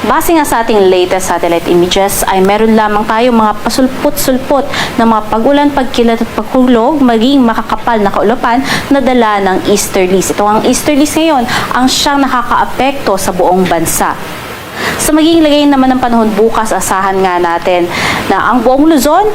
Base nga sa ating latest satellite images ay meron lamang tayong mga pasulpot-sulpot na mga pag-ulan, pagkilat at pagkulog maging makakapal na kaulapan na dala ng easterlies. Ito ang easterlies ngayon ang siyang nakakaapekto sa buong bansa. Sa magiging lagay naman ng panahon bukas, asahan nga natin na ang buong Luzon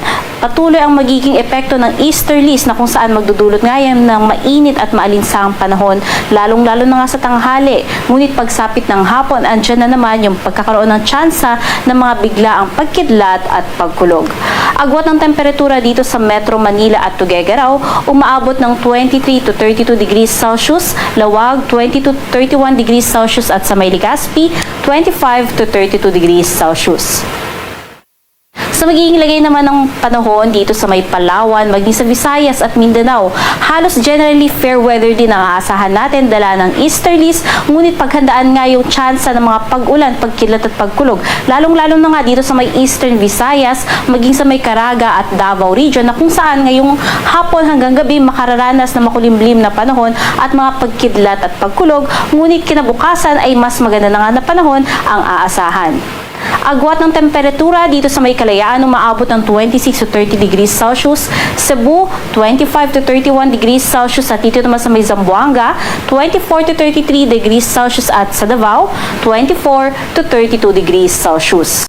patuloy ang magiging epekto ng easterlies na kung saan magdudulot nga yan ng mainit at maalinsahang panahon, lalong-lalo na nga sa tanghali. Ngunit pagsapit ng hapon, andyan na naman yung pagkakaroon ng tsansa ng mga biglaang pagkidlat at pagkulog. Agwat ng temperatura dito sa Metro Manila at Tuguegarao, umaabot ng 23 to 32 degrees Celsius, Lawag 20 to 31 degrees Celsius at sa May Legazpi 25 to 32 degrees Celsius. Sa magiging lagay naman ng panahon dito sa may Palawan, maging sa Visayas at Mindanao, halos generally fair weather din ang aasahan natin dala ng easterlies, ngunit paghandaan nga yung tsansa ng mga pag-ulan, pagkilat at pagkulog. Lalong-lalo na nga dito sa may Eastern Visayas, maging sa may Caraga at Davao region na kung saan ngayong hapon hanggang gabi makararanas na makulimlim na panahon at mga pagkidlat at pagkulog, ngunit kinabukasan ay mas maganda na nga na panahon ang aasahan. Agwat ng temperatura dito sa may Kalayaan, umaabot ng 26 to 30 degrees Celsius, Cebu 25 to 31 degrees Celsius at dito naman sa may Zamboanga 24 to 33 degrees Celsius at sa Davao 24 to 32 degrees Celsius.